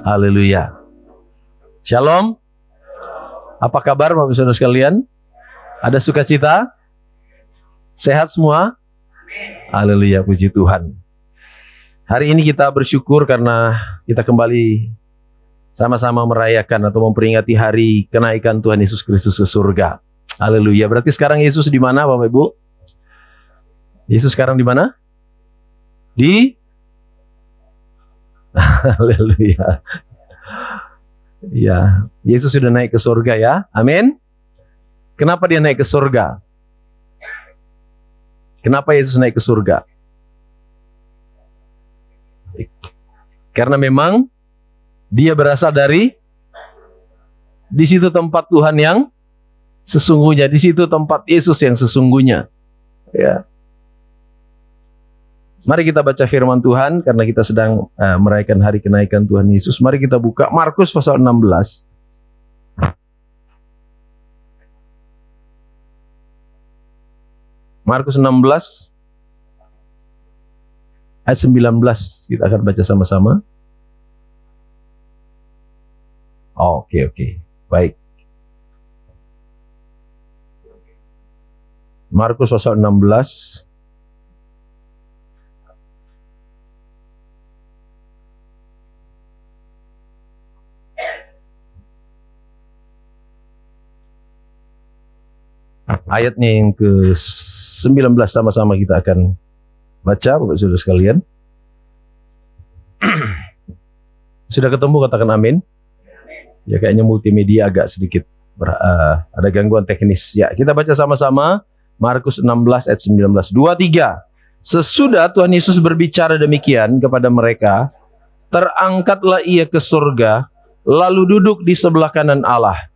Haleluya. Shalom. Apa kabar Bapak Saudara sekalian? Ada sukacita? Sehat semua? Haleluya, puji Tuhan. Hari ini kita bersyukur karena kita kembali sama-sama merayakan atau memperingati hari kenaikan Tuhan Yesus Kristus ke surga. Haleluya. Berarti sekarang Yesus di mana Bapak Ibu? Yesus sekarang di mana? Di Haleluya. Ya, Yesus sudah naik ke surga ya. Amin. Kenapa dia naik ke surga? Kenapa Yesus naik ke surga? Karena memang dia berasal dari di situ tempat Tuhan yang sesungguhnya, di situ tempat Yesus yang sesungguhnya. Ya. Mari kita baca firman Tuhan karena kita sedang merayakan hari kenaikan Tuhan Yesus. Mari kita buka Markus pasal 16. Markus 16 ayat 19 kita akan baca sama-sama. Oke. Baik. Markus pasal 16 ayatnya yang ke-19 sama-sama kita akan baca Bapak Saudara sekalian. Sudah ketemu, katakan amin. Ya, kayaknya multimedia agak sedikit ada gangguan teknis. Ya, kita baca sama-sama Markus 16 ayat 19. 2-3. Sesudah Tuhan Yesus berbicara demikian kepada mereka, terangkatlah ia ke surga, lalu duduk di sebelah kanan Allah.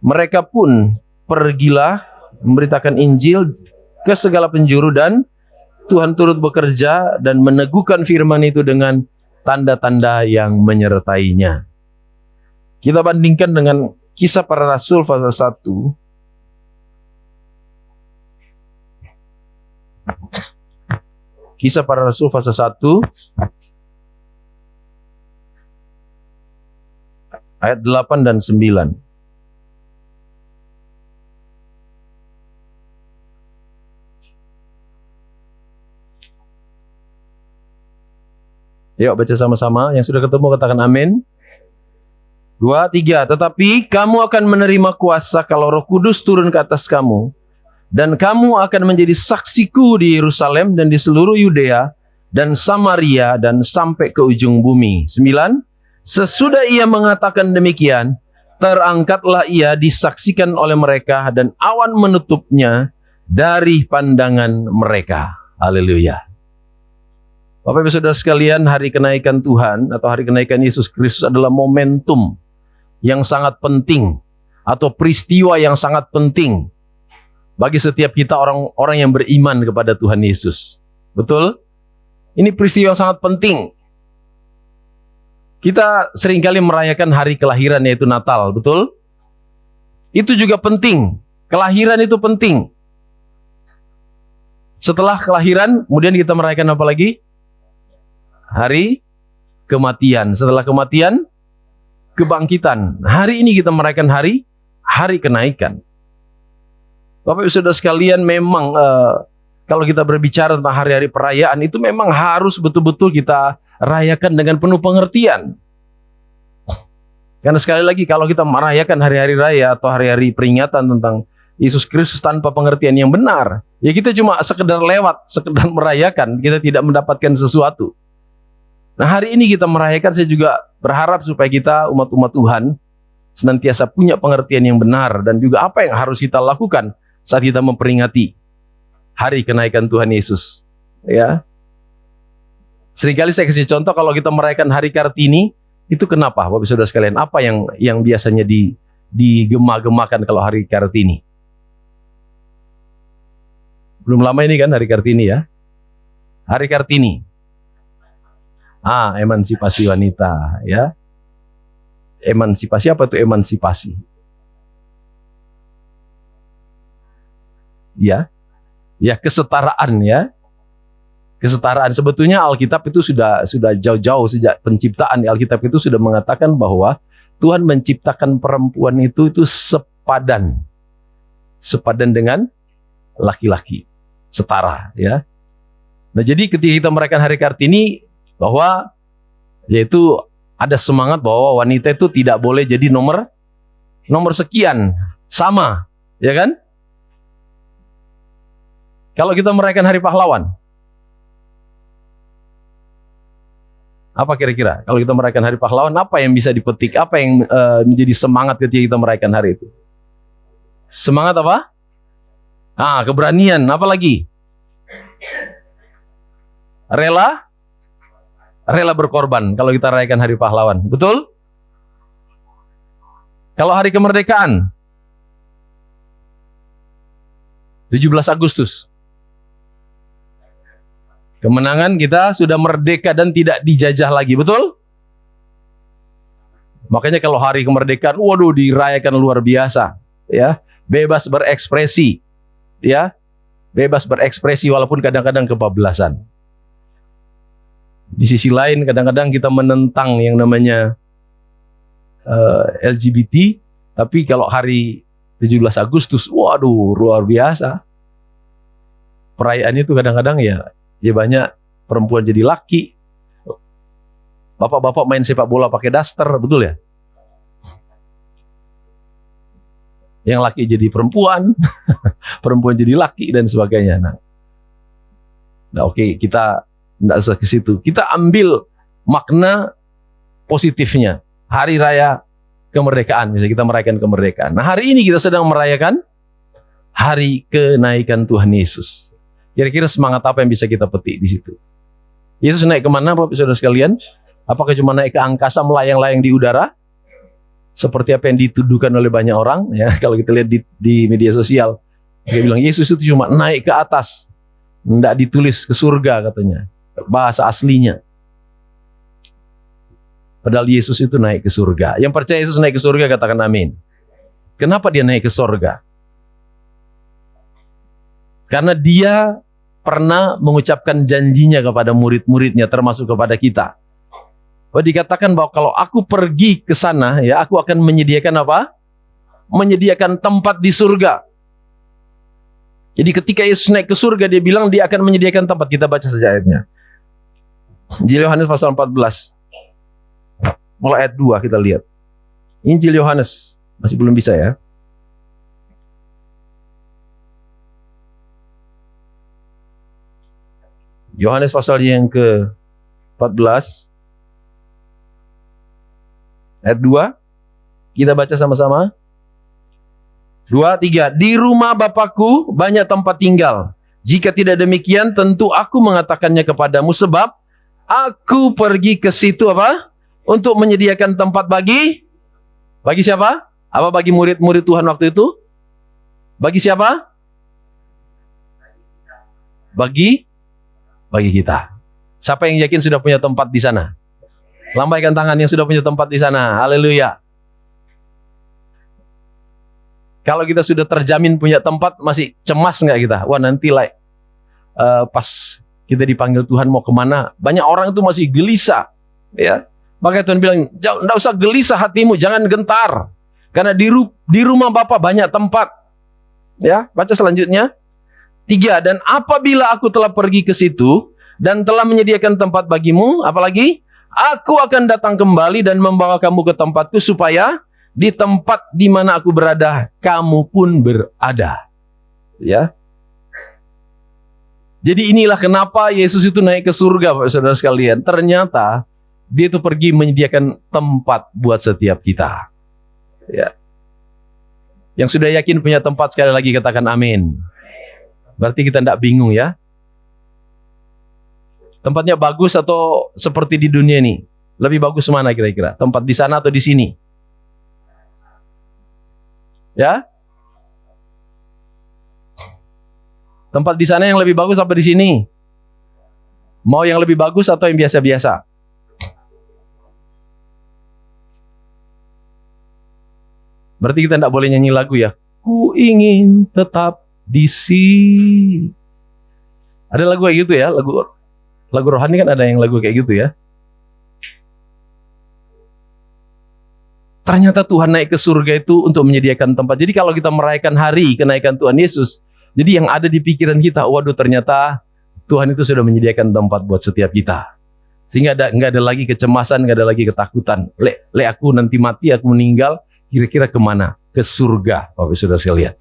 Mereka pun pergilah memberitakan Injil ke segala penjuru, dan Tuhan turut bekerja dan meneguhkan firman itu dengan tanda-tanda yang menyertainya. Kita bandingkan dengan Kisah Para Rasul pasal 1. Kisah Para Rasul pasal 1 ayat 8 dan 9. Yuk baca sama-sama. Yang sudah ketemu katakan amin. 2-3. Tetapi kamu akan menerima kuasa kalau Roh Kudus turun ke atas kamu, dan kamu akan menjadi saksiku di Yerusalem dan di seluruh Yudea dan Samaria dan sampai ke ujung bumi. 9. Sesudah ia mengatakan demikian, terangkatlah ia disaksikan oleh mereka, dan awan menutupnya dari pandangan mereka. Haleluya. Bapak Ibu Saudara sekalian, hari kenaikan Tuhan atau hari kenaikan Yesus Kristus adalah momentum yang sangat penting atau peristiwa yang sangat penting bagi setiap kita orang-orang yang beriman kepada Tuhan Yesus. Betul? Ini peristiwa yang sangat penting. Kita seringkali merayakan hari kelahiran, yaitu Natal, betul? Itu juga penting. Kelahiran itu penting. Setelah kelahiran, kemudian kita merayakan apa lagi? Hari kematian. Setelah kematian, kebangkitan. Hari ini kita merayakan hari kenaikan. Bapak Ibu Saudara sekalian, memang kalau kita berbicara tentang hari-hari perayaan itu memang harus betul-betul kita rayakan dengan penuh pengertian. Karena sekali lagi kalau kita merayakan hari-hari raya atau hari-hari peringatan tentang Yesus Kristus tanpa pengertian yang benar, ya kita cuma sekedar lewat, sekedar merayakan, kita tidak mendapatkan sesuatu. Nah, hari ini kita merayakan, saya juga berharap supaya kita umat-umat Tuhan senantiasa punya pengertian yang benar, dan juga apa yang harus kita lakukan saat kita memperingati hari kenaikan Tuhan Yesus. Ya. Seringkali saya kasih contoh, kalau kita merayakan hari Kartini, itu kenapa Bapak Saudara sekalian? Apa yang biasanya digema-gemakan kalau hari Kartini? Belum lama ini kan hari Kartini ya. Hari Kartini. Emansipasi wanita, ya. Emansipasi, apa itu emansipasi? Ya. Ya, kesetaraan ya. kesetaraan. Sebetulnya Alkitab itu sudah jauh-jauh sejak penciptaan. Alkitab itu sudah mengatakan bahwa Tuhan menciptakan perempuan itu sepadan dengan laki-laki, setara, ya. Nah, jadi ketika kita merayakan Hari Kartini, bahwa yaitu ada semangat bahwa wanita itu tidak boleh jadi nomor sekian, sama, ya kan? Kalau kita merayakan Hari Pahlawan, apa kira-kira? Kalau kita merayakan Hari Pahlawan, apa yang bisa dipetik? Apa yang menjadi semangat ketika kita merayakan hari itu? Semangat apa? Keberanian. Apa lagi? Rela berkorban kalau kita rayakan Hari Pahlawan. Betul? Kalau Hari Kemerdekaan, 17 Agustus. Kemenangan kita sudah merdeka dan tidak dijajah lagi, betul? Makanya kalau hari kemerdekaan, waduh, dirayakan luar biasa, ya. Bebas berekspresi, ya. Bebas berekspresi walaupun kadang-kadang kebablasan. Di sisi lain kadang-kadang kita menentang yang namanya LGBT, tapi kalau hari 17 Agustus, waduh, luar biasa. Perayaan itu kadang-kadang ya banyak perempuan jadi laki, bapak-bapak main sepak bola pakai daster, betul ya? Yang laki jadi perempuan, perempuan jadi laki dan sebagainya. Nah oke, kita tidak usah ke situ. Kita ambil makna positifnya. Hari Raya Kemerdekaan, misalnya kita merayakan kemerdekaan. Nah, hari ini kita sedang merayakan Hari Kenaikan Tuhan Yesus. Kira-kira semangat apa yang bisa kita petik di situ? Yesus naik kemana, Bapak Saudara sekalian? Apakah cuma naik ke angkasa, melayang-layang di udara? Seperti apa yang dituduhkan oleh banyak orang, ya. Kalau kita lihat di media sosial, dia bilang Yesus itu cuma naik ke atas, tidak ditulis ke surga katanya, bahasa aslinya. Padahal Yesus itu naik ke surga. Yang percaya Yesus naik ke surga katakan amin. Kenapa dia naik ke surga? Karena dia pernah mengucapkan janjinya kepada murid-muridnya, termasuk kepada kita. Dikatakan bahwa kalau aku pergi ke sana, ya, aku akan menyediakan apa? Menyediakan tempat di surga. Jadi ketika Yesus naik ke surga, dia bilang dia akan menyediakan tempat. Kita baca saja ayatnya. Injil Yohanes pasal 14. Mulai ayat 2 kita lihat. Injil Yohanes, masih belum bisa ya. Yohanes pasal yang ke-14 ayat 2, kita baca sama-sama. 2, 3. Di rumah Bapakku banyak tempat tinggal. Jika tidak demikian, tentu aku mengatakannya kepadamu, sebab aku pergi ke situ apa? Untuk menyediakan tempat bagi siapa? Apa bagi murid-murid Tuhan waktu itu? Bagi siapa? Bagi kita. Siapa yang yakin sudah punya tempat di sana? Lambaikan tangan yang sudah punya tempat di sana. Haleluya. Kalau kita sudah terjamin punya tempat, masih cemas nggak kita? Wah, nanti pas kita dipanggil Tuhan mau kemana? Banyak orang itu masih gelisah, ya. Makanya Tuhan bilang, nggak usah gelisah hatimu, jangan gentar, karena di rumah Bapa banyak tempat. Ya, baca selanjutnya. 3. Dan apabila aku telah pergi ke situ dan telah menyediakan tempat bagimu, apalagi? Aku akan datang kembali dan membawa kamu ke tempatku, supaya di tempat di mana aku berada, kamu pun berada. Ya. Jadi inilah kenapa Yesus itu naik ke surga, Bapak Saudara sekalian. Ternyata dia itu pergi menyediakan tempat buat setiap kita. Ya. Yang sudah yakin punya tempat, sekali lagi katakan amin. Berarti kita tidak bingung ya. Tempatnya bagus atau seperti di dunia ini? Lebih bagus mana kira-kira? Tempat di sana atau di sini? Ya? Tempat di sana yang lebih bagus apa di sini? Mau yang lebih bagus atau yang biasa-biasa? Berarti kita tidak boleh nyanyi lagu ya. Ku ingin tetap di sini. Ada lagu kayak gitu ya, lagu Lagu rohani kan ada yang lagu kayak gitu ya. Ternyata Tuhan naik ke surga itu untuk menyediakan tempat. Jadi kalau kita merayakan hari kenaikan Tuhan Yesus, jadi yang ada di pikiran kita, waduh ternyata Tuhan itu sudah menyediakan tempat buat setiap kita. Sehingga nggak ada lagi kecemasan, nggak ada lagi ketakutan. Le aku nanti mati, aku meninggal, kira-kira kemana? Ke surga, Bapak Saudara sekalian.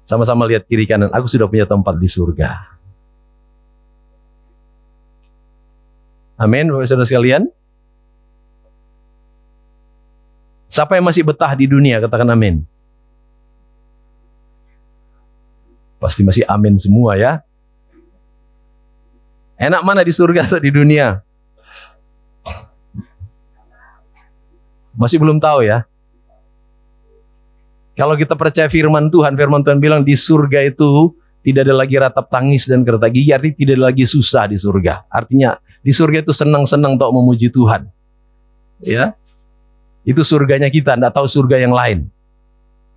Sama-sama lihat kiri kanan, aku sudah punya tempat di surga. Amin, Bapak Saudara sekalian. Siapa yang masih betah di dunia, katakan amin. Pasti masih amin semua ya. Enak mana di surga atau di dunia? Masih belum tahu ya. Kalau kita percaya firman Tuhan bilang di surga itu tidak ada lagi ratap tangis dan kerta gigi, artinya tidak ada lagi susah di surga. Artinya di surga itu senang-senang untuk memuji Tuhan. Ya. Itu surganya kita, tidak tahu surga yang lain.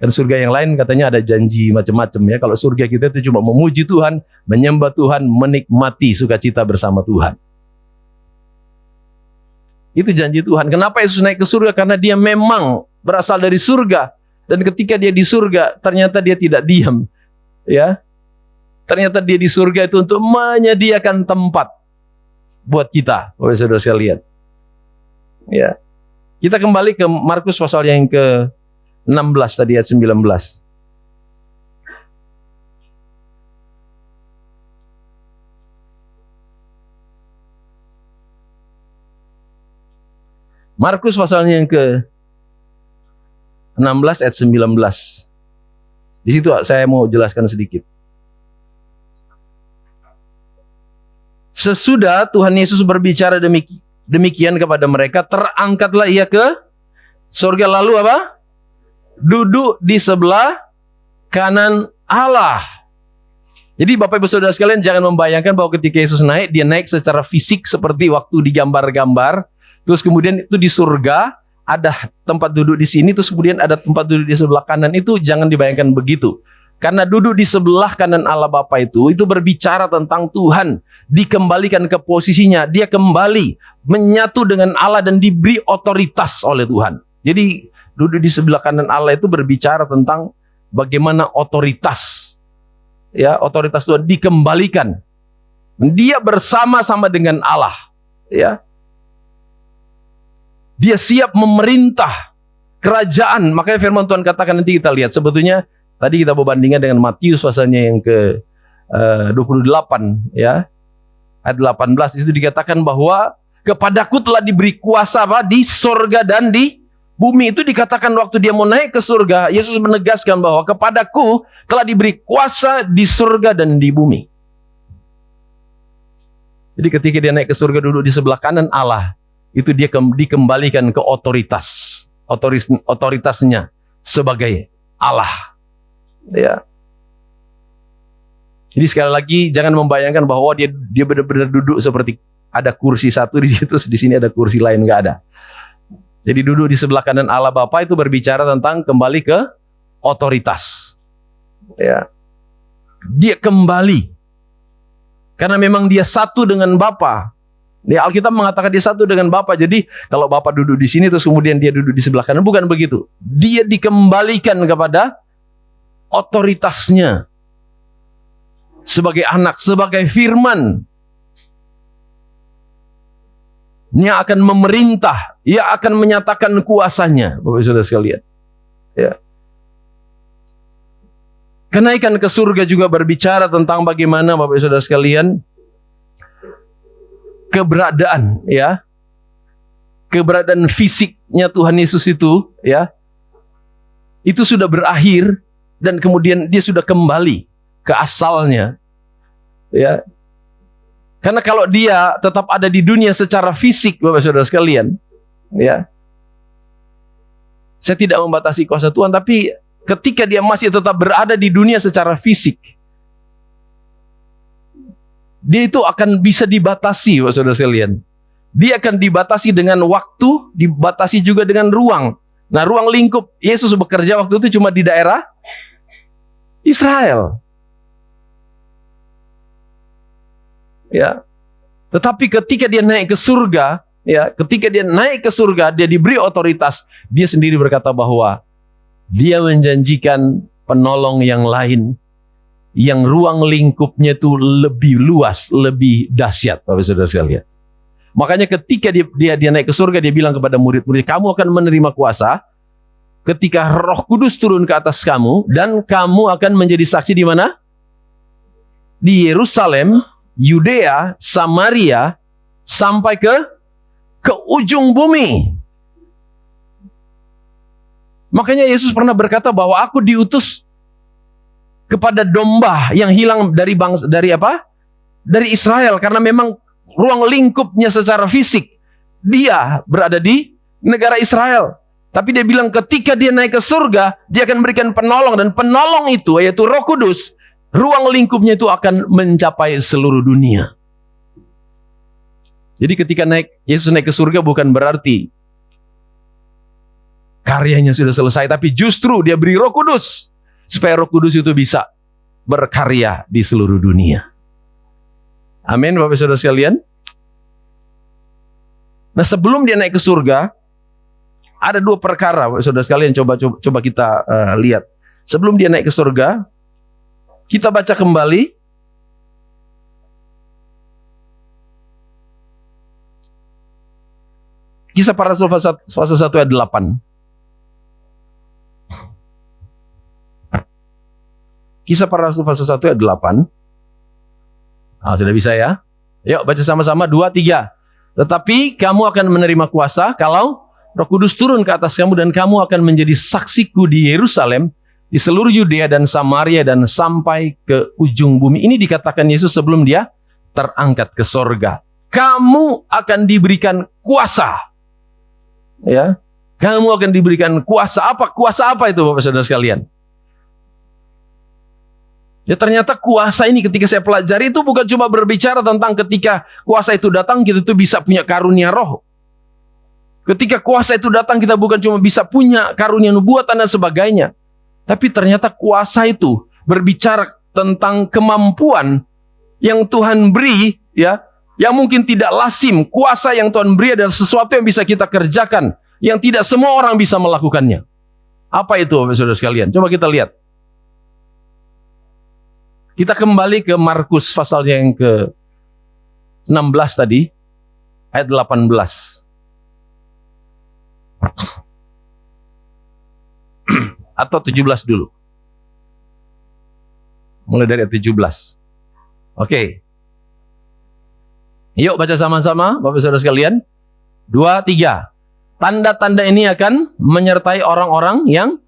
Kan surga yang lain katanya ada janji macam-macam ya. Kalau surga kita itu cuma memuji Tuhan, menyembah Tuhan, menikmati sukacita bersama Tuhan. Itu janji Tuhan. Kenapa Yesus naik ke surga? Karena dia memang berasal dari surga. Dan ketika dia di surga, ternyata dia tidak diam. Ya, ternyata dia di surga itu untuk menyediakan tempat buat kita, Bapak Saudara sekalian. Ya, kita kembali ke Markus pasal yang ke-16 tadi ayat 19. Markus pasalnya yang ke 16 ayat 19. Di situ saya mau jelaskan sedikit. Sesudah Tuhan Yesus berbicara demikian kepada mereka, terangkatlah ia ke surga, lalu apa? Duduk di sebelah kanan Allah. Jadi Bapak Ibu Saudara sekalian jangan membayangkan bahwa ketika Yesus naik, dia naik secara fisik seperti waktu digambar-gambar. Terus kemudian itu di surga ada tempat duduk di sini, terus kemudian ada tempat duduk di sebelah kanan. Itu jangan dibayangkan begitu. Karena duduk di sebelah kanan Allah Bapa itu berbicara tentang Tuhan dikembalikan ke posisinya. Dia kembali menyatu dengan Allah dan diberi otoritas oleh Tuhan. Jadi duduk di sebelah kanan Allah itu berbicara tentang bagaimana otoritas. Ya, otoritas Tuhan dikembalikan. Dia bersama-sama dengan Allah. Ya. Dia siap memerintah kerajaan. Makanya firman Tuhan katakan, nanti kita lihat. Sebetulnya tadi kita berbandingkan dengan Matius pasalnya yang ke 28 ya. Ayat 18 itu dikatakan bahwa kepadaku telah diberi kuasa apa? Di sorga dan di bumi. Itu dikatakan waktu dia mau naik ke surga, Yesus menegaskan bahwa kepadaku telah diberi kuasa di surga dan di bumi. Jadi ketika dia naik ke surga duduk di sebelah kanan Allah, itu dia dikembalikan ke otoritasnya sebagai Allah. Ya. Jadi sekali lagi jangan membayangkan bahwa dia benar-benar duduk seperti ada kursi satu di situ, di sini ada kursi lain, nggak ada. Jadi duduk di sebelah kanan Allah Bapa itu berbicara tentang kembali ke otoritas. Ya. Dia kembali karena memang dia satu dengan Bapa. Di Alkitab mengatakan dia satu dengan Bapa. Jadi kalau Bapa duduk di sini terus kemudian dia duduk di sebelah kanan, bukan begitu. Dia dikembalikan kepada otoritasnya sebagai anak, sebagai firman. Dia akan memerintah, ia akan menyatakan kuasanya, Bapak Saudara sekalian. Ya. Kenaikan ke surga juga berbicara tentang bagaimana Bapak Saudara sekalian keberadaan, ya, keberadaan fisiknya Tuhan Yesus itu, ya, itu sudah berakhir dan kemudian dia sudah kembali ke asalnya, ya. Karena kalau dia tetap ada di dunia secara fisik, Bapak Saudara sekalian, ya, saya tidak membatasi kuasa Tuhan, tapi ketika dia masih tetap berada di dunia secara fisik, dia itu akan bisa dibatasi, Bapak Saudara sekalian. Dia akan dibatasi dengan waktu, dibatasi juga dengan ruang. Nah, ruang lingkup Yesus bekerja waktu itu cuma di daerah Israel. Ya. Tetapi ketika dia naik ke surga, ya, ketika dia naik ke surga, dia diberi otoritas, dia sendiri berkata bahwa dia menjanjikan penolong yang lain, yang ruang lingkupnya itu lebih luas, lebih dahsyat, Bapak Saudara sekalian. Makanya ketika dia naik ke surga, dia bilang kepada murid-murid, kamu akan menerima kuasa ketika Roh Kudus turun ke atas kamu, dan kamu akan menjadi saksi di mana? Di Yerusalem, Yudea, Samaria, sampai ke ujung bumi. Makanya Yesus pernah berkata bahwa aku diutus kepada domba yang hilang dari Dari Israel, karena memang ruang lingkupnya secara fisik dia berada di negara Israel. Tapi dia bilang ketika dia naik ke surga, dia akan memberikan penolong, dan penolong itu yaitu Roh Kudus, ruang lingkupnya itu akan mencapai seluruh dunia. Jadi ketika Yesus naik ke surga bukan berarti karyanya sudah selesai, tapi justru dia beri Roh Kudus supaya Roh Kudus itu bisa berkarya di seluruh dunia. Amin, Bapak Saudara sekalian. Nah, sebelum dia naik ke surga, ada dua perkara, Bapak Saudara sekalian, coba kita lihat. Sebelum dia naik ke surga, kita baca kembali Kisah Para Rasul pasal 1 ayat 8. Kisah Para Rasul pasal 1 ayat 8. Sudah bisa ya? Yuk baca sama-sama, 2, 3. Tetapi kamu akan menerima kuasa kalau Roh Kudus turun ke atas kamu, dan kamu akan menjadi saksiku di Yerusalem, di seluruh Yudea dan Samaria, dan sampai ke ujung bumi. Ini dikatakan Yesus sebelum dia terangkat ke sorga. Kamu akan diberikan kuasa. Ya, kamu akan diberikan kuasa. Kuasa apa itu, Bapak Saudara sekalian? Ya, ternyata kuasa ini ketika saya pelajari itu bukan cuma berbicara tentang ketika kuasa itu datang kita itu bisa punya karunia roh. Ketika kuasa itu datang kita bukan cuma bisa punya karunia nubuatan dan sebagainya. Tapi ternyata kuasa itu berbicara tentang kemampuan yang Tuhan beri, ya, yang mungkin tidak lazim. Kuasa yang Tuhan beri adalah sesuatu yang bisa kita kerjakan, yang tidak semua orang bisa melakukannya. Apa itu, Bapak Saudara sekalian? Coba kita lihat. Kita kembali ke Markus pasal yang ke-16 tadi, ayat 18. Atau 17 dulu. Mulai dari ayat 17. Oke. Yuk baca sama-sama, Bapak Saudara sekalian. 2, 3. Tanda-tanda ini akan menyertai orang-orang yang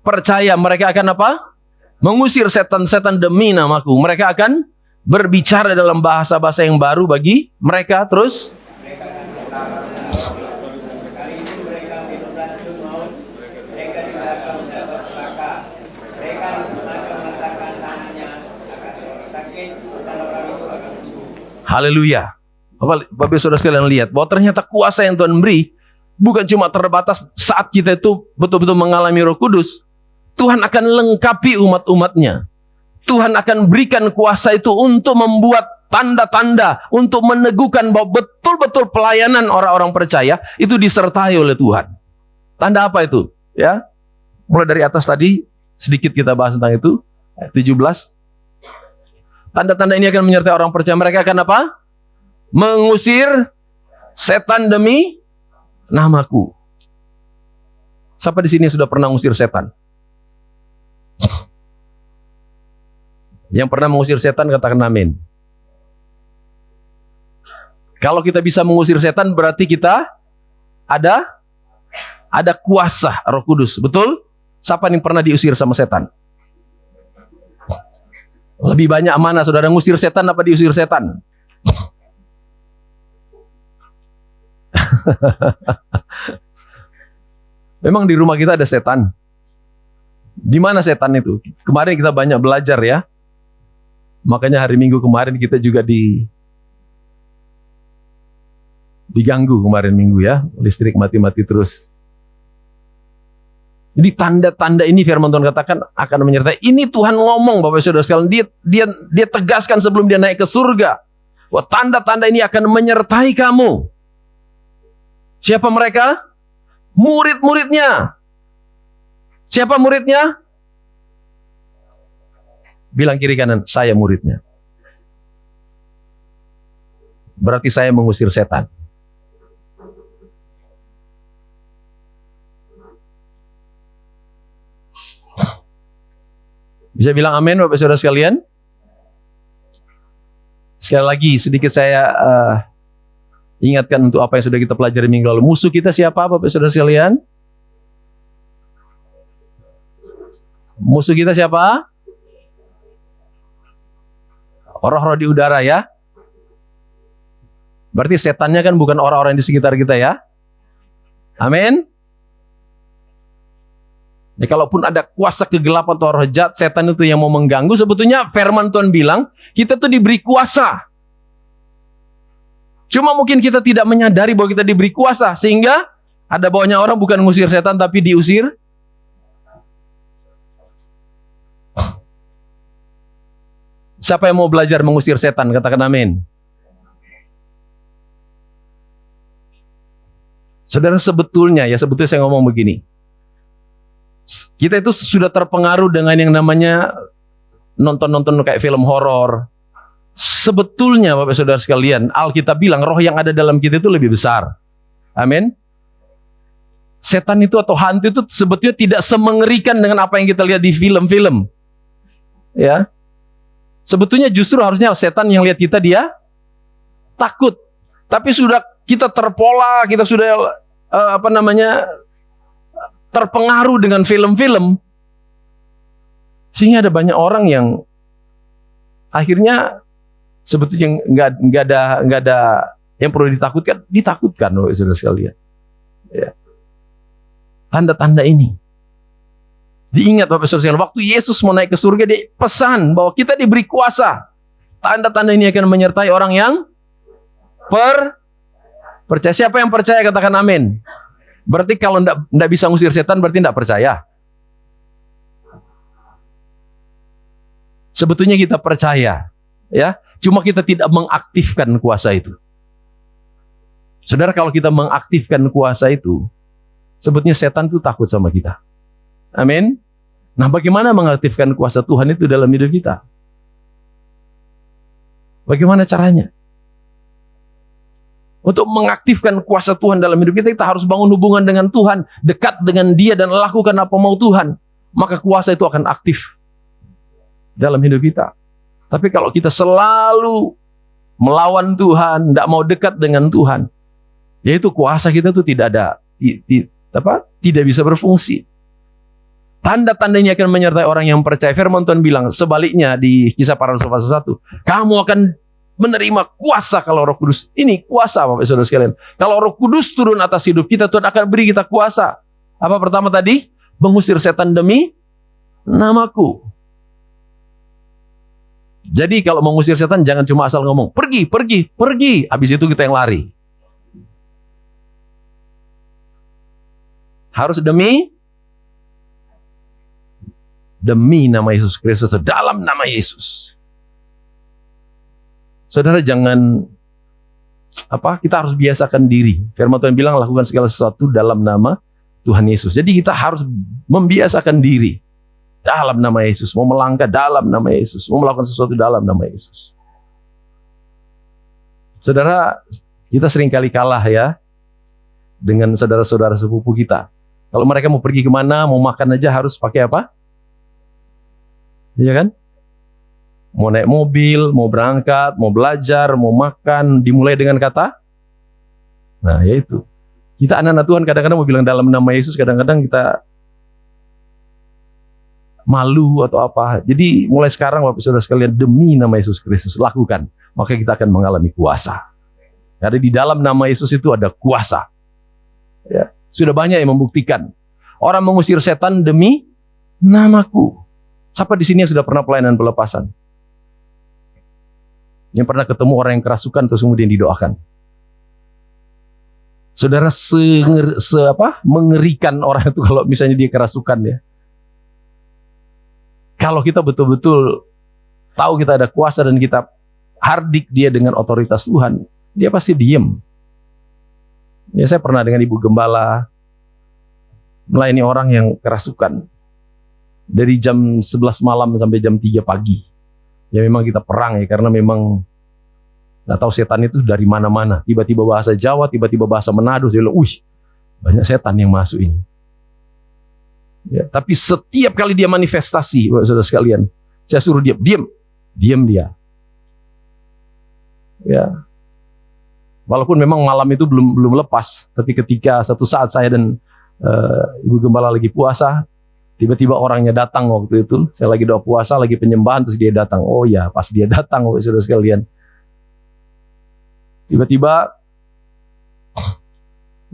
percaya. Mereka akan apa? Mengusir setan-setan demi namaku. Mereka akan berbicara dalam bahasa-bahasa yang baru bagi mereka. Terus haleluya. Bapak Saudara sekalian lihat bahwa ternyata kuasa yang Tuhan beri bukan cuma terbatas saat kita itu betul-betul mengalami Roh Kudus. Tuhan akan lengkapi umat-umatnya. Tuhan akan berikan kuasa itu untuk membuat tanda-tanda, untuk meneguhkan bahwa betul-betul pelayanan orang-orang percaya itu disertai oleh Tuhan. Tanda apa itu? Ya, mulai dari atas tadi sedikit kita bahas tentang itu. Ayat 17. Tanda-tanda ini akan menyertai orang percaya. Mereka akan apa? Mengusir setan demi namaku. Siapa di sini sudah pernah mengusir setan? Yang pernah mengusir setan katakan amin. Kalau kita bisa mengusir setan berarti kita ada kuasa Roh Kudus. Betul? Siapa yang pernah diusir sama setan? Lebih banyak mana saudara ngusir setan apa diusir setan? Memang di rumah kita ada setan. Di mana setan itu? Kemarin kita banyak belajar ya. Makanya hari Minggu kemarin kita juga diganggu kemarin Minggu ya. Listrik mati-mati terus. Jadi tanda-tanda ini firman Tuhan katakan akan menyertai. Ini Tuhan ngomong Bapak Saudara sekalian. Dia tegaskan sebelum dia naik ke surga. Wah, tanda-tanda ini akan menyertai kamu. Siapa mereka? Murid-muridnya. Siapa muridnya? Bilang kiri kanan, saya muridnya. Berarti saya mengusir setan. Bisa bilang amin Bapak Saudara sekalian? Sekali lagi sedikit saya ingatkan untuk apa yang sudah kita pelajari minggu lalu. Musuh kita siapa Bapak Saudara sekalian? Musuh kita siapa? Roh-roh di udara ya. Berarti setannya kan bukan orang-orang di sekitar kita ya. Amin. Ya, kalaupun ada kuasa kegelapan atau roh jahat, setan itu yang mau mengganggu, sebetulnya firman Tuhan bilang, kita tuh diberi kuasa. Cuma mungkin kita tidak menyadari bahwa kita diberi kuasa, sehingga ada banyak orang bukan mengusir setan, tapi diusir. Siapa yang mau belajar mengusir setan? Katakan amin. Saudara, sebetulnya saya ngomong begini. Kita itu sudah terpengaruh dengan yang namanya nonton-nonton kayak film horor. Sebetulnya Bapak Saudara sekalian, Alkitab bilang roh yang ada dalam kita itu lebih besar. Amin. Setan itu atau hantu itu sebetulnya tidak semengerikan dengan apa yang kita lihat di film-film. Ya. Sebetulnya justru harusnya setan yang lihat kita dia takut. Tapi sudah kita terpola, kita sudah terpengaruh dengan film-film, sehingga ada banyak orang yang akhirnya sebetulnya nggak ada yang perlu ditakutkan oleh saudara sekalian. Ya. Tanda-tanda ini diingat Bapak Saudara sekalian, waktu Yesus mau naik ke surga, dia pesan bahwa kita diberi kuasa. Tanda-tanda ini akan menyertai orang yang percaya. Siapa yang percaya katakan amin. Berarti kalau tidak bisa ngusir setan berarti tidak percaya. Sebetulnya kita percaya, ya. Cuma kita tidak mengaktifkan kuasa itu. Saudara, kalau kita mengaktifkan kuasa itu, sebetulnya setan itu takut sama kita. Amin. Nah, bagaimana mengaktifkan kuasa Tuhan itu dalam hidup kita? Bagaimana caranya? Untuk mengaktifkan kuasa Tuhan dalam hidup kita, kita harus bangun hubungan dengan Tuhan, dekat dengan Dia dan lakukan apa mau Tuhan. Maka kuasa itu akan aktif dalam hidup kita. Tapi kalau kita selalu melawan Tuhan, tidak mau dekat dengan Tuhan, yaitu kuasa kita itu tidak bisa berfungsi. Tanda-tandanya akan menyertai orang yang percaya. Firman Tuhan bilang sebaliknya di Kisah Para Rasul pasal 1, kamu akan menerima kuasa kalau Roh Kudus. Ini kuasa Bapak Saudara sekalian. Kalau Roh Kudus turun atas hidup kita, Tuhan akan beri kita kuasa. Apa pertama tadi? Mengusir setan demi namaku. Jadi kalau mengusir setan jangan cuma asal ngomong, pergi, pergi, pergi. Habis itu kita yang lari. Harus demi nama Yesus Kristus, dalam nama Yesus. Saudara, jangan kita harus biasakan diri. Firman Tuhan bilang lakukan segala sesuatu dalam nama Tuhan Yesus. Jadi kita harus membiasakan diri dalam nama Yesus, mau melangkah dalam nama Yesus, mau melakukan sesuatu dalam nama Yesus. Saudara, kita seringkali kalah ya dengan saudara-saudara sepupu kita. Kalau mereka mau pergi kemana, mau makan aja harus pakai apa? Iya kan? Mau naik mobil, mau berangkat, mau belajar, mau makan, dimulai dengan kata. Nah, yaitu. Kita anak-anak Tuhan kadang-kadang mau bilang dalam nama Yesus, kadang-kadang kita malu atau apa. Jadi mulai sekarang Bapak Saudara sekalian, demi nama Yesus Kristus lakukan, maka kita akan mengalami kuasa. Karena di dalam nama Yesus itu ada kuasa. Ya, sudah banyak yang membuktikan. Orang mengusir setan demi namaku. Siapa di sini yang sudah pernah pelayanan pelepasan? Yang pernah ketemu orang yang kerasukan terus kemudian didoakan? Saudara, mengerikan orang itu kalau misalnya dia kerasukan ya. Kalau kita betul-betul tahu kita ada kuasa dan kita hardik dia dengan otoritas Tuhan, dia pasti diem. Ya, saya pernah dengan ibu gembala melayani orang yang kerasukan dari jam 11 malam sampai jam 3 pagi. Ya memang kita perang ya, karena memang nggak tahu setan itu dari mana-mana. Tiba-tiba bahasa Jawa, tiba-tiba bahasa Manado. Saya bilang, banyak setan yang masuk ini. Ya, tapi setiap kali dia manifestasi, saudara sekalian, saya suruh dia diam dia. Ya, walaupun memang malam itu belum lepas, tapi ketika satu saat saya dan ibu gembala lagi puasa, tiba-tiba orangnya datang waktu itu. Saya lagi doa puasa, lagi penyembahan, terus dia datang. Oh ya, pas dia datang, saudara sekalian, tiba-tiba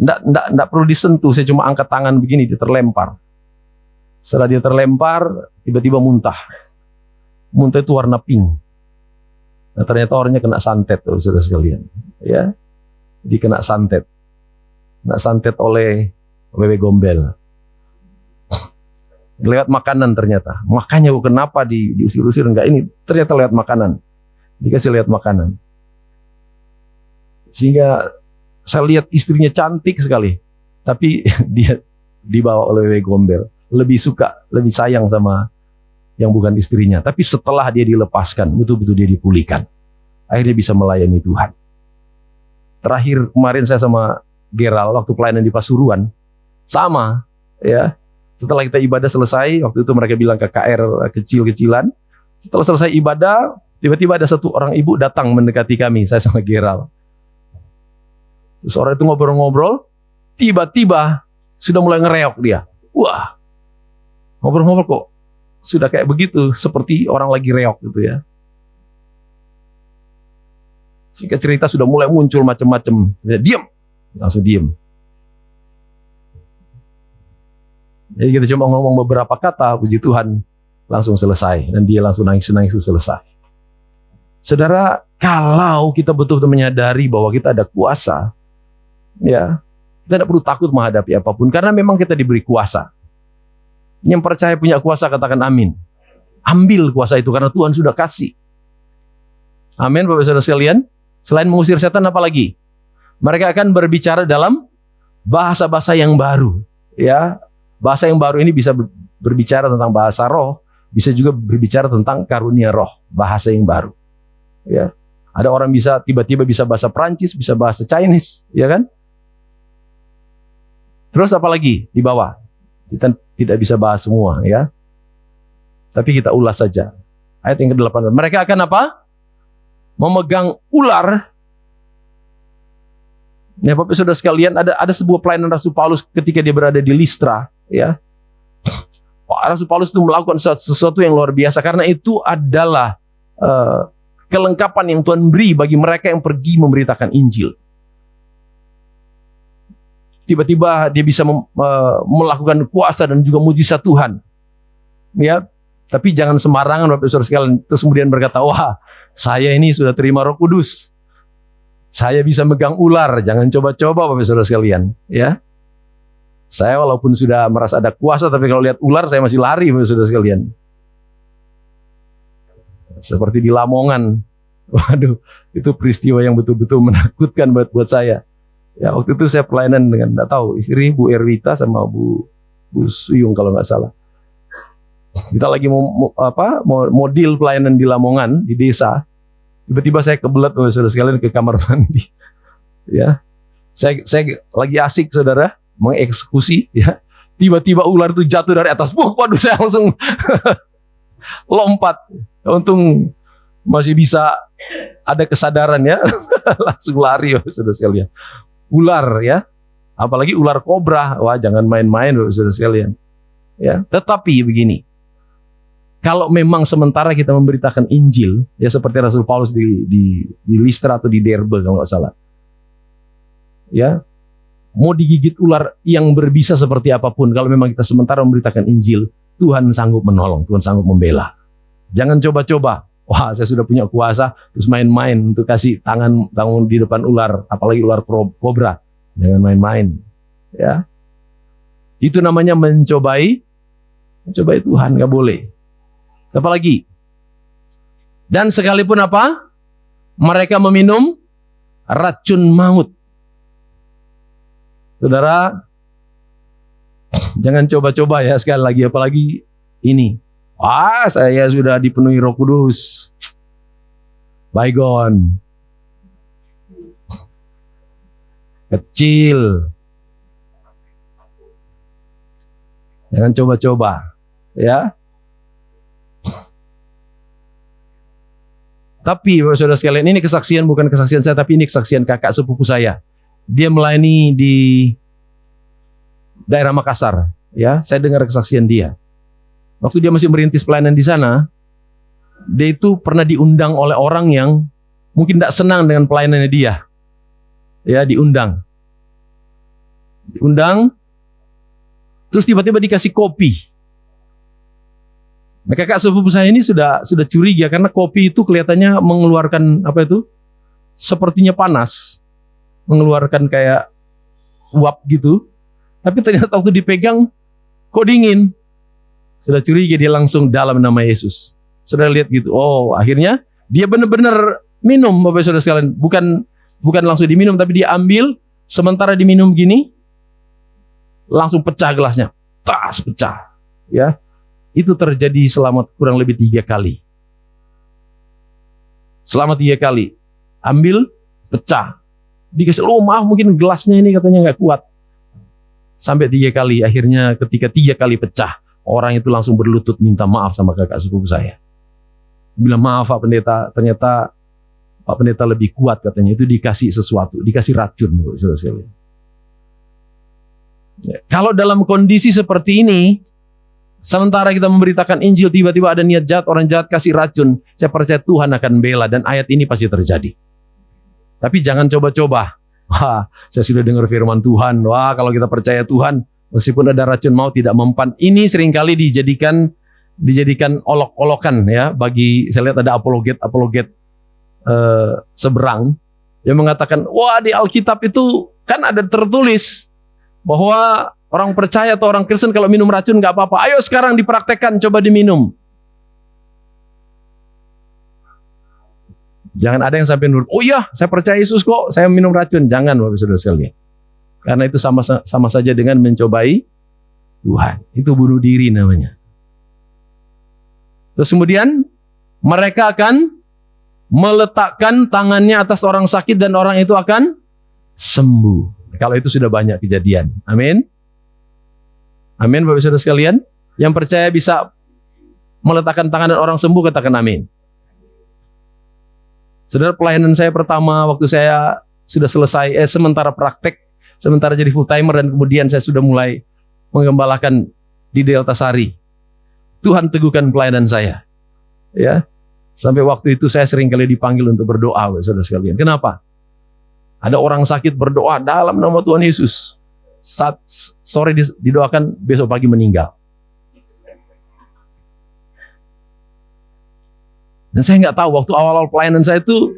enggak perlu disentuh, saya cuma angkat tangan begini, dia terlempar. Setelah dia terlempar, tiba-tiba muntah. Muntah itu warna pink. Nah, ternyata orangnya kena santet, saudara sekalian. Ya, dia kena santet oleh wewe gombel. Lewat makanan ternyata. Makanya kenapa diusir-usir enggak ini? Ternyata lewat makanan. Dikasih lewat makanan. Sehingga saya lihat istrinya cantik sekali, tapi dia dibawa oleh wewe gombel. Lebih suka, lebih sayang sama yang bukan istrinya. Tapi setelah dia dilepaskan, betul-betul dia dipulihkan. Akhirnya bisa melayani Tuhan. Terakhir kemarin saya sama Geral waktu pelayanan di Pasuruan, sama ya. Setelah kita ibadah selesai, waktu itu mereka bilang KKR kecil-kecilan. Setelah selesai ibadah, tiba-tiba ada satu orang ibu datang mendekati kami, saya sama Geral. Terus orang itu ngobrol-ngobrol, tiba-tiba sudah mulai ngereok dia. Wah, ngobrol-ngobrol kok sudah kayak begitu, seperti orang lagi reok gitu ya. Singkat cerita sudah mulai muncul macam-macam. Diam, langsung diam. Jadi kita cuma ngomong beberapa kata, puji Tuhan, langsung selesai. Dan dia langsung nangis-nangis itu selesai. Saudara, kalau kita betul-betul menyadari bahwa kita ada kuasa, ya, kita tidak perlu takut menghadapi apapun, karena memang kita diberi kuasa. Yang percaya punya kuasa, katakan amin. Ambil kuasa itu, karena Tuhan sudah kasih. Amin, Bapak Saudara sekalian. Selain mengusir setan, apa lagi? Mereka akan berbicara dalam bahasa-bahasa yang baru. Ya, bahasa yang baru ini bisa berbicara tentang bahasa roh, bisa juga berbicara tentang karunia roh, bahasa yang baru. Ya, ada orang bisa tiba-tiba bisa bahasa Prancis, bisa bahasa Chinese, ya kan? Terus apa lagi di bawah? Kita tidak bisa bahas semua, ya. Tapi kita ulas saja. Ayat yang ke-8. Mereka akan apa? Memegang ular. Ya, Bapak Saudara sekalian, ada sebuah pelayanan Rasul Paulus ketika dia berada di Listra, ya. Rasul Paulus itu melakukan sesuatu yang luar biasa, karena itu adalah kelengkapan yang Tuhan beri bagi mereka yang pergi memberitakan Injil. Tiba-tiba dia bisa melakukan kuasa dan juga mujizat Tuhan. Ya, tapi jangan sembarangan Bapak Saudara sekalian terus kemudian berkata, wah, saya ini sudah terima Roh Kudus, saya bisa megang ular. Jangan coba-coba Bapak Saudara sekalian, ya. Saya walaupun sudah merasa ada kuasa, tapi kalau lihat ular saya masih lari Bapak Saudara sekalian. Seperti di Lamongan. Waduh, itu peristiwa yang betul-betul menakutkan buat saya. Ya, waktu itu saya pelayanan dengan, nggak tahu, istri Bu Erwita sama Bu Suyung kalau nggak salah. Kita lagi mau deal pelayanan di Lamongan, di desa. Tiba-tiba saya kebelet, saudara sekalian, ke kamar mandi. Ya, saya lagi asik, saudara, mengeksekusi. Ya, tiba-tiba ular itu jatuh dari atas. Waduh, saya langsung lompat. Untung masih bisa ada kesadaran, ya. Langsung lari, saudara sekalian. Ular, ya, apalagi ular kobra, wah, jangan main-main, saudara sekalian. Ya, tetapi begini, kalau memang sementara kita memberitakan Injil, ya seperti Rasul Paulus di Listra atau di Derbe kalau nggak salah, ya, mau digigit ular yang berbisa seperti apapun, kalau memang kita sementara memberitakan Injil, Tuhan sanggup menolong, Tuhan sanggup membela. Jangan coba-coba. Wah, saya sudah punya kuasa, terus main-main untuk kasih tangan di depan ular, apalagi ular kobra. Jangan main-main, ya. Itu namanya mencobai Tuhan, nggak boleh. Apalagi, dan sekalipun apa? mereka meminum racun maut. Saudara, jangan coba-coba ya sekali lagi, apalagi ini. Saya sudah dipenuhi Roh Kudus. Bygone. Kecil. Jangan coba-coba, ya. Tapi Bapak Saudara sekalian, ini kesaksian, bukan kesaksian saya, tapi ini kesaksian kakak sepupu saya. Dia melayani di daerah Makassar, ya. Saya dengar kesaksian dia. Waktu dia masih merintis pelayanan di sana, dia itu pernah diundang oleh orang yang mungkin tidak senang dengan pelayanannya dia. Ya, diundang. Terus tiba-tiba dikasih kopi. Nah, kakak sepupu saya ini sudah curiga karena kopi itu kelihatannya mengeluarkan sepertinya panas, mengeluarkan kayak uap gitu. Tapi ternyata waktu dipegang kok dingin. Sudah curiga, dia langsung dalam nama Yesus. Sudah lihat gitu. Oh, akhirnya dia benar-benar minum, Bapak Saudara sekalian. Bukan langsung diminum, tapi dia ambil, sementara diminum gini, langsung pecah gelasnya. Tas, pecah. Ya. Itu terjadi selama kurang lebih 3 kali. Selama 3 kali. Ambil, pecah. Dikasih, maaf mungkin gelasnya ini katanya nggak kuat. Sampai 3 kali. Akhirnya ketika 3 kali pecah, orang itu langsung berlutut minta maaf sama kakak sepupu saya. Bilang, maaf Pak Pendeta, ternyata Pak Pendeta lebih kuat katanya. Itu dikasih sesuatu, dikasih racun. Ya. Kalau dalam kondisi seperti ini, sementara kita memberitakan Injil, tiba-tiba ada niat jahat, orang jahat kasih racun, saya percaya Tuhan akan bela, dan ayat ini pasti terjadi. Tapi jangan coba-coba. Saya sudah dengar firman Tuhan. Kalau kita percaya Tuhan, meskipun ada racun maut tidak mempan. Ini seringkali dijadikan olok-olokan ya, bagi, saya lihat ada apologet seberang yang mengatakan, di Alkitab itu kan ada tertulis bahwa orang percaya atau orang Kristen kalau minum racun nggak apa-apa. Ayo sekarang dipraktekkan, coba diminum. Jangan ada yang sampai nurut. Oh iya, saya percaya Yesus kok, saya minum racun. Jangan, Bapak Saudara sekalian. Karena itu sama saja dengan mencobai Tuhan. Itu bunuh diri namanya. Terus kemudian mereka akan meletakkan tangannya atas orang sakit dan orang itu akan sembuh. Kalau itu sudah banyak kejadian. Amin. Amin, Bapak Saudara sekalian. Yang percaya bisa meletakkan tangan dan orang sembuh, katakan amin. Saudara, pelayanan saya pertama waktu saya sudah selesai, sementara praktek, sementara jadi full timer, dan kemudian saya sudah mulai menggembalakan di Delta Sari. Tuhan teguhkan pelayanan saya. Ya. Sampai waktu itu saya sering kali dipanggil untuk berdoa, Saudara sekalian. Kenapa? Ada orang sakit berdoa dalam nama Tuhan Yesus. Saat sore didoakan, besok pagi meninggal. Dan saya nggak tahu, waktu awal-awal pelayanan saya itu,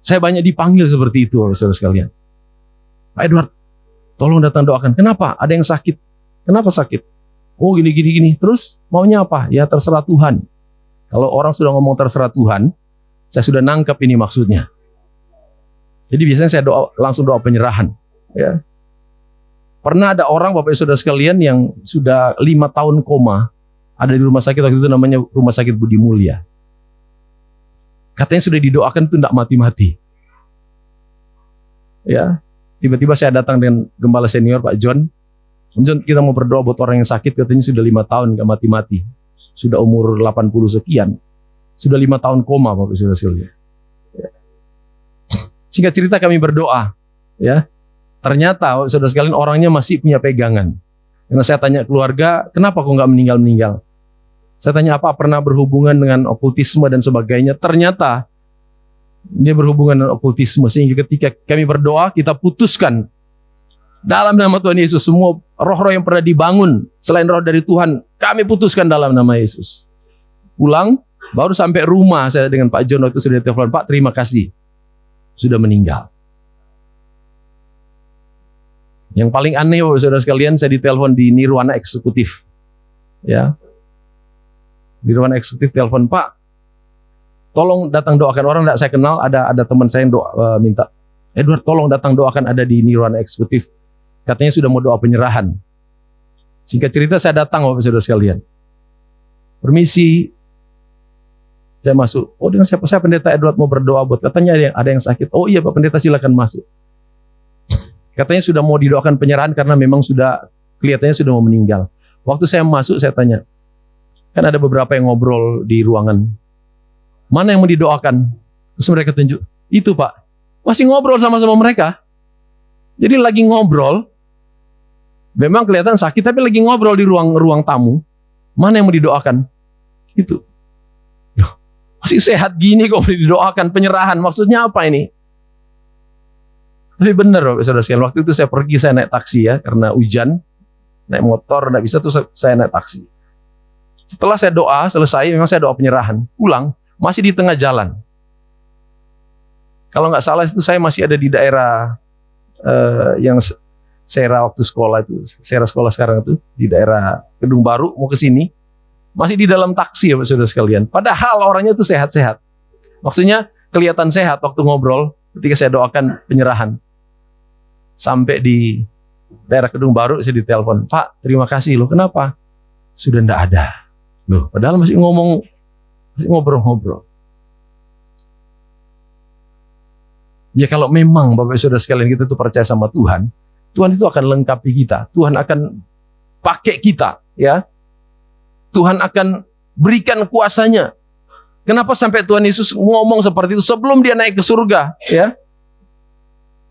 saya banyak dipanggil seperti itu, saudara sekalian. Pak Edward, tolong datang doakan. Kenapa? Ada yang sakit. Kenapa sakit? Oh gini. Terus maunya apa? Ya terserah Tuhan. Kalau orang sudah ngomong terserah Tuhan, saya sudah nangkep ini maksudnya. Jadi biasanya saya langsung doa penyerahan. Ya. Pernah ada orang, Bapak Saudara sekalian, yang sudah 5 tahun koma, ada di rumah sakit waktu itu, namanya Rumah Sakit Budi Mulya. Katanya sudah didoakan itu tidak mati-mati. Ya, tiba-tiba saya datang dengan gembala senior Pak John. John, kita mau berdoa buat orang yang sakit, katanya sudah 5 tahun nggak mati-mati. Sudah umur 80 sekian. Sudah 5 tahun koma, Bapak Saudara sekalian. Ya. Singkat cerita kami berdoa, ya. Ternyata saudara sekalian orangnya masih punya pegangan. Karena saya tanya keluarga, kenapa kok nggak meninggal? Saya tanya apa pernah berhubungan dengan okultisme dan sebagainya. Ternyata dia berhubungan dengan okultisme, sehingga ketika kami berdoa, kita putuskan dalam nama Tuhan Yesus, semua roh-roh yang pernah dibangun selain roh dari Tuhan, kami putuskan dalam nama Yesus. Pulang, baru sampai rumah saya dengan Pak John waktu sudah telepon, Pak terima kasih sudah meninggal. Yang paling aneh, saudara sekalian, saya ditelepon di Nirwana Eksekutif. Ya. Nirwana Eksekutif telepon, Pak, tolong datang doakan. Orang tidak saya kenal, ada teman saya yang minta, Edward tolong datang doakan, ada di Nirwana Eksekutif. Katanya sudah mau doa penyerahan. Singkat cerita saya datang Bapak Saudara sekalian. Permisi, saya masuk. Oh, dengan siapa? Saya Pendeta Edward mau berdoa buat, katanya ada yang sakit. Oh iya Pak Pendeta, silakan masuk. Katanya sudah mau didoakan penyerahan karena memang sudah kelihatannya sudah mau meninggal. Waktu saya masuk saya tanya, kan ada beberapa yang ngobrol di ruangan, mana yang mau didoakan? Terus mereka tunjuk, itu Pak. Masih ngobrol sama-sama mereka. Jadi lagi ngobrol, memang kelihatan sakit tapi lagi ngobrol di ruang tamu. Mana yang mau didoakan? Itu. Masih sehat gini kok didoakan penyerahan. Maksudnya apa ini? Tapi benar Bapak Saudara sekalian, waktu itu saya pergi, saya naik taksi ya, karena hujan, naik motor nggak bisa, tuh saya naik taksi. Setelah saya doa selesai, memang saya doa penyerahan, pulang masih di tengah jalan. Kalau nggak salah itu saya masih ada di daerah yang Sera waktu sekolah itu, Sera sekolah sekarang itu di daerah Gedung Baru, mau ke sini. Masih di dalam taksi ya Bapak Saudara sekalian. Padahal orangnya itu sehat-sehat. Maksudnya kelihatan sehat waktu ngobrol ketika saya doakan penyerahan. Sampai di daerah Gedung Baru saya ditelepon, Pak terima kasih loh. Kenapa? Sudah enggak ada. Loh, padahal masih ngobrol-ngobrol. Ya kalau memang Bapak Saudara sekalian kita itu percaya sama Tuhan, Tuhan itu akan lengkapi kita. Tuhan akan pakai kita, ya. Tuhan akan berikan kuasanya. Kenapa sampai Tuhan Yesus ngomong seperti itu sebelum dia naik ke surga, ya?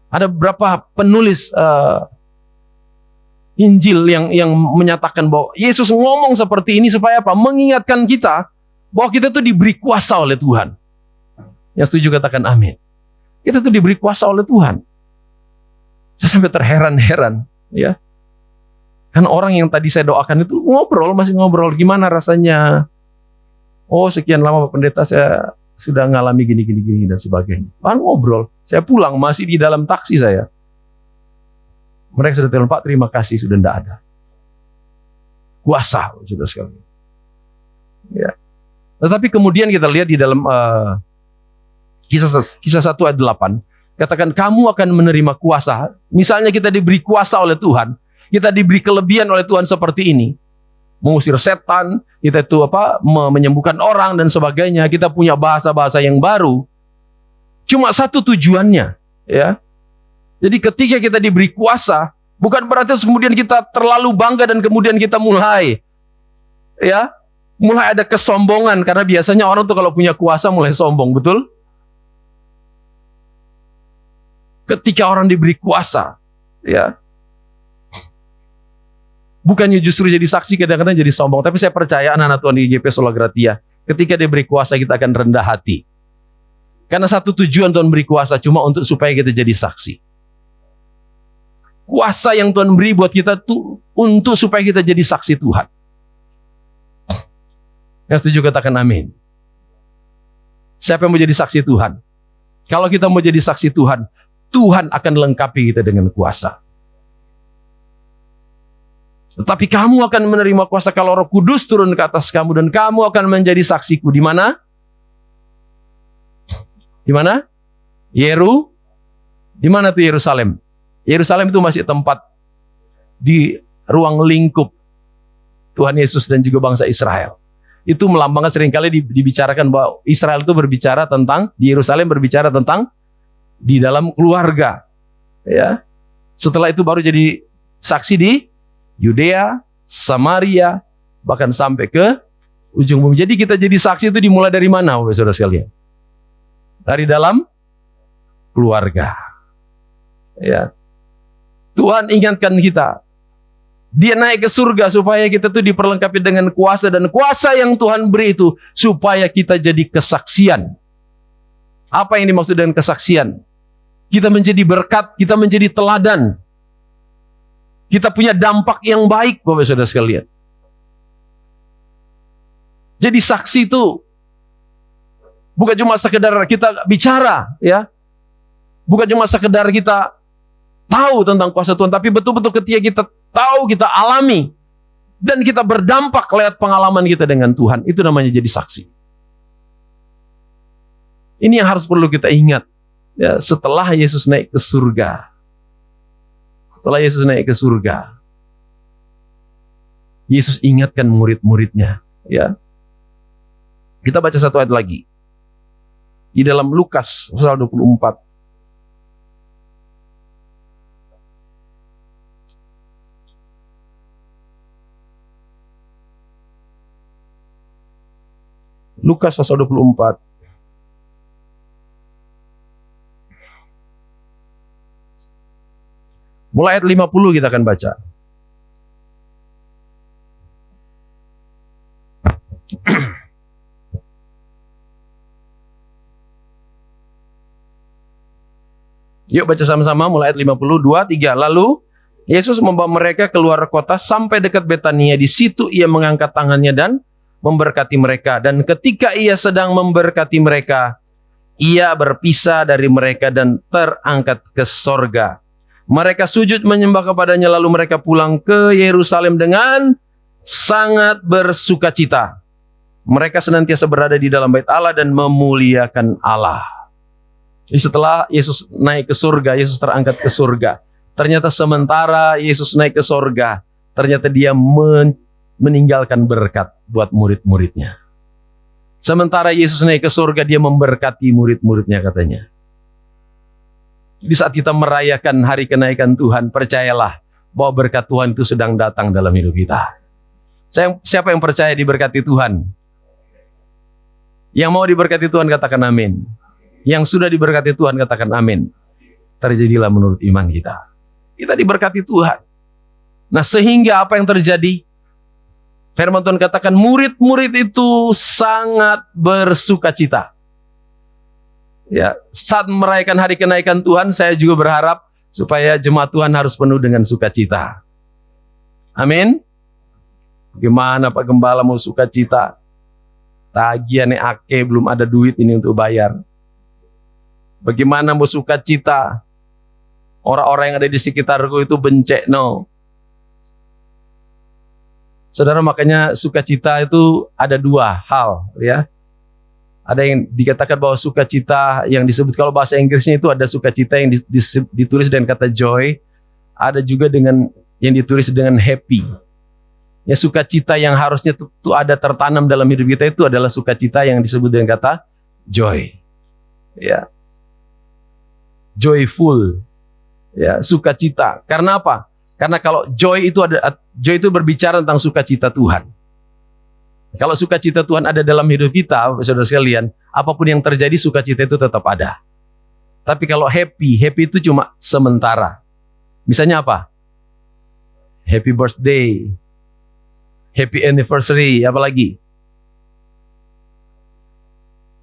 Ada beberapa penulis Injil yang menyatakan bahwa Yesus ngomong seperti ini supaya apa? Mengingatkan kita bahwa kita itu diberi kuasa oleh Tuhan. Yang setuju katakan amin. Kita itu diberi kuasa oleh Tuhan. Saya sampai terheran-heran, ya. Kan orang yang tadi saya doakan itu masih ngobrol, gimana rasanya? Oh sekian lama Pak Pendeta saya sudah ngalami gini dan sebagainya. Ngobrol, saya pulang masih di dalam taksi saya. Mereka sudah telepon, Pak terima kasih sudah tidak ada. Kuasa sudah sekali. Ya. Tetapi kemudian kita lihat di dalam kisah 1 ayat 8, katakan kamu akan menerima kuasa. Misalnya kita diberi kuasa oleh Tuhan. Kita diberi kelebihan oleh Tuhan seperti ini. Mengusir setan, kita itu menyembuhkan orang dan sebagainya. Kita punya bahasa-bahasa yang baru. Cuma satu tujuannya, ya. Jadi ketika kita diberi kuasa, bukan berarti kemudian kita terlalu bangga dan kemudian kita mulai ada kesombongan, karena biasanya orang tuh kalau punya kuasa mulai sombong, betul? Ketika orang diberi kuasa, ya. Bukannya justru jadi saksi, kadang-kadang jadi sombong. Tapi saya percaya anak-anak Tuhan di GP Sola Gratia, ketika diberi kuasa kita akan rendah hati. Karena satu tujuan Tuhan beri kuasa cuma untuk supaya kita jadi saksi. Kuasa yang Tuhan beri buat kita tuh untuk supaya kita jadi saksi Tuhan. Yang setuju katakan amin. Siapa yang mau jadi saksi Tuhan? Kalau kita mau jadi saksi Tuhan, Tuhan akan lengkapi kita dengan kuasa. Tetapi kamu akan menerima kuasa kalau Roh Kudus turun ke atas kamu dan kamu akan menjadi saksiku. Di mana? Di mana? Di mana tuh Yerusalem? Yerusalem itu masih tempat di ruang lingkup Tuhan Yesus dan juga bangsa Israel. Itu melambangkan, seringkali dibicarakan bahwa Israel itu berbicara tentang, di Yerusalem berbicara tentang di dalam keluarga. Ya. Setelah itu baru jadi saksi di Yudea, Samaria, bahkan sampai ke ujung bumi. Jadi kita jadi saksi itu dimulai dari mana, Bapak Saudara sekalian? Dari dalam keluarga. Ya. Tuhan ingatkan kita. Dia naik ke surga supaya kita tuh diperlengkapi dengan kuasa, dan kuasa yang Tuhan beri itu supaya kita jadi kesaksian. Apa yang dimaksud dengan kesaksian? Kita menjadi berkat, kita menjadi teladan. Kita punya dampak yang baik, Bapak Saudara sekalian. Jadi saksi itu bukan cuma sekedar kita bicara, ya. Bukan cuma sekedar kita tahu tentang kuasa Tuhan, tapi betul-betul ketika kita tahu, kita alami, dan kita berdampak lewat pengalaman kita dengan Tuhan, itu namanya jadi saksi. Ini yang harus perlu kita ingat. Ya, setelah Yesus naik ke surga. Setelah Yesus naik ke surga, Yesus ingatkan murid-muridnya. Ya. Kita baca satu ayat lagi. Di dalam Lukas pasal 24. Lukas pasal 24. Mulai ayat 50 kita akan baca. Yuk baca sama-sama mulai ayat 50, 2, 3. Lalu Yesus membawa mereka keluar kota sampai dekat Betania. Di situ ia mengangkat tangannya dan memberkati mereka. Dan ketika ia sedang memberkati mereka, ia berpisah dari mereka dan terangkat ke sorga. Mereka sujud menyembah kepadanya, lalu mereka pulang ke Yerusalem dengan sangat bersukacita. Mereka senantiasa berada di dalam bait Allah dan memuliakan Allah. Jadi setelah Yesus naik ke surga, Yesus terangkat ke surga. Ternyata sementara Yesus naik ke surga, ternyata dia meninggalkan berkat buat murid-muridnya. Sementara Yesus naik ke surga, dia memberkati murid-muridnya katanya. Di saat kita merayakan hari kenaikan Tuhan, percayalah bahwa berkat Tuhan itu sedang datang dalam hidup kita. Siapa yang percaya diberkati Tuhan? Yang mau diberkati Tuhan katakan amin. Yang sudah diberkati Tuhan katakan amin. Terjadilah menurut iman kita. Kita diberkati Tuhan. Nah, sehingga apa yang terjadi? Firman Tuhan katakan murid-murid itu sangat bersukacita. Ya, saat merayakan hari kenaikan Tuhan, saya juga berharap supaya jemaat Tuhan harus penuh dengan sukacita. Amin. Gimana Pak Gembala mau sukacita? Tagihannya ake, belum ada duit ini untuk bayar. Bagaimana mau sukacita? Orang-orang yang ada di sekitarku itu bencek, no. Saudara, makanya sukacita itu ada dua hal, ya. Ada yang dikatakan bahwa sukacita yang disebut, kalau bahasa Inggrisnya itu ada sukacita yang ditulis dengan kata joy, ada juga dengan yang ditulis dengan happy. Ya, sukacita yang harusnya itu ada tertanam dalam hidup kita itu adalah sukacita yang disebut dengan kata joy. Ya. Joyful. Ya, sukacita. Karena apa? Karena kalau joy itu berbicara tentang sukacita Tuhan. Kalau sukacita Tuhan ada dalam hidup kita, saudara sekalian, apapun yang terjadi sukacita itu tetap ada. Tapi kalau happy itu cuma sementara. Misalnya apa? Happy birthday, happy anniversary, apa lagi?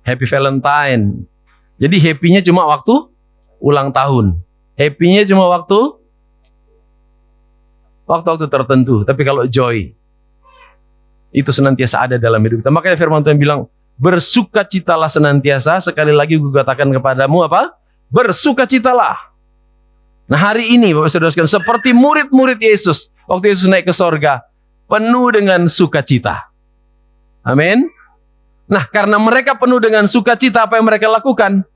Happy Valentine. Jadi happy-nya cuma waktu ulang tahun. Happy-nya cuma waktu tertentu. Tapi kalau joy, itu senantiasa ada dalam hidup kita. Makanya firman Tuhan bilang, bersukacitalah senantiasa. Sekali lagi gue katakan kepadamu apa? Bersukacitalah. Nah, hari ini Bapak Saudara sekalian, seperti murid-murid Yesus waktu Yesus naik ke sorga, penuh dengan sukacita. Amin. Nah, karena mereka penuh dengan sukacita, apa yang mereka lakukan?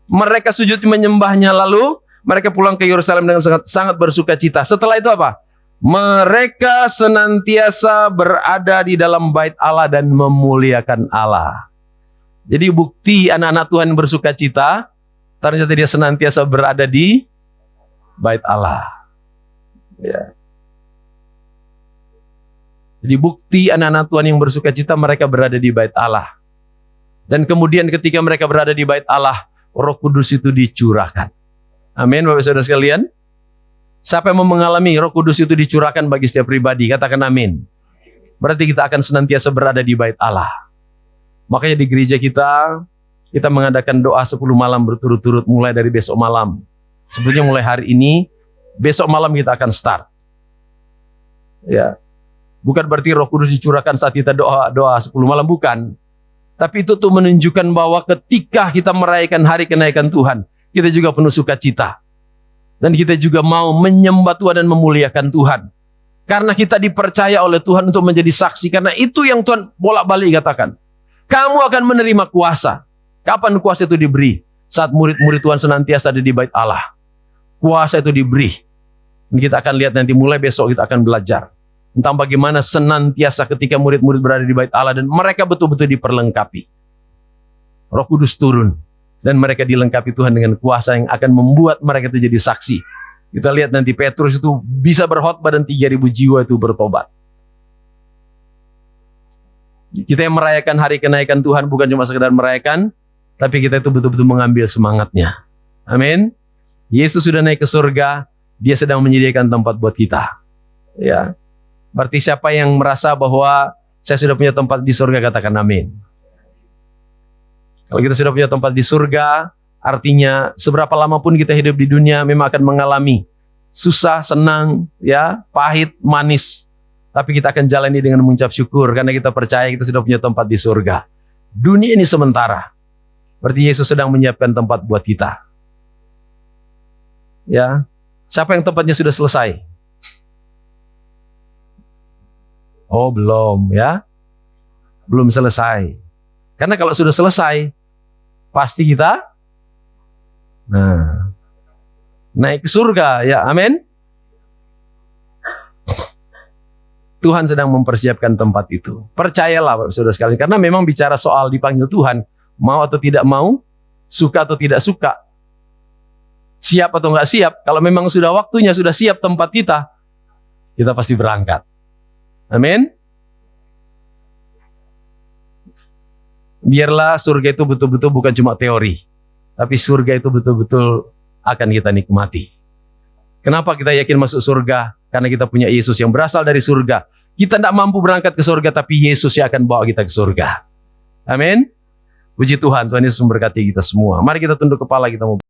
Mereka sujud menyembahnya, lalu mereka pulang ke Yerusalem dengan sangat bersukacita. Setelah itu apa? Mereka senantiasa berada di dalam bait Allah dan memuliakan Allah. Jadi bukti anak-anak Tuhan bersukacita, ternyata dia senantiasa berada di bait Allah. Ya. Jadi bukti anak-anak Tuhan yang bersukacita, mereka berada di bait Allah. Dan kemudian ketika mereka berada di bait Allah, Roh Kudus itu dicurahkan. Amin, Bapak Saudara sekalian. Siapa yang mau mengalami Roh Kudus itu dicurahkan bagi setiap pribadi, katakan amin. Berarti kita akan senantiasa berada di bait Allah. Makanya di gereja kita mengadakan doa 10 malam berturut-turut mulai dari besok malam. Sebetulnya mulai hari ini, besok malam kita akan start. Ya. Bukan berarti Roh Kudus dicurahkan saat kita doa 10 malam, bukan. Tapi itu tuh menunjukkan bahwa ketika kita merayakan hari kenaikan Tuhan, kita juga penuh sukacita. Dan kita juga mau menyembah Tuhan dan memuliakan Tuhan. Karena kita dipercaya oleh Tuhan untuk menjadi saksi. Karena itu yang Tuhan bolak-balik katakan. Kamu akan menerima kuasa. Kapan kuasa itu diberi? Saat murid-murid Tuhan senantiasa ada di bait Allah. Kuasa itu diberi. Kita akan lihat nanti, mulai besok kita akan belajar tentang bagaimana senantiasa ketika murid-murid berada di bait Allah dan mereka betul-betul diperlengkapi. Roh Kudus turun dan mereka dilengkapi Tuhan dengan kuasa yang akan membuat mereka itu jadi saksi. Kita lihat nanti Petrus itu bisa berkhotbah dan 3.000 jiwa itu bertobat. Kita yang merayakan hari kenaikan Tuhan bukan cuma sekedar merayakan, tapi kita itu betul-betul mengambil semangatnya. Amin. Yesus sudah naik ke surga, dia sedang menyediakan tempat buat kita. Ya. Berarti siapa yang merasa bahwa saya sudah punya tempat di surga, katakan amin. Kalau kita sudah punya tempat di surga, artinya seberapa lama pun kita hidup di dunia memang akan mengalami susah, senang, ya, pahit, manis. Tapi kita akan jalani dengan mengucap syukur karena kita percaya kita sudah punya tempat di surga. Dunia ini sementara. Berarti Yesus sedang menyiapkan tempat buat kita. Ya. Siapa yang tempatnya sudah selesai? Oh, belum, ya. Belum selesai. Karena kalau sudah selesai, pasti kita naik ke surga, ya, amin. Tuhan sedang mempersiapkan tempat itu. Percayalah Bapak Saudara sekalian, karena memang bicara soal dipanggil Tuhan, mau atau tidak mau, suka atau tidak suka, siap atau nggak siap, kalau memang sudah waktunya, sudah siap tempat kita pasti berangkat. Amin. Biarlah surga itu betul-betul bukan cuma teori, tapi surga itu betul-betul akan kita nikmati. Kenapa kita yakin masuk surga? Karena kita punya Yesus yang berasal dari surga. Kita tidak mampu berangkat ke surga, tapi Yesus yang akan bawa kita ke surga. Amin. Puji Tuhan, Tuhan Yesus memberkati kita semua. Mari kita tunduk kepala, kita mau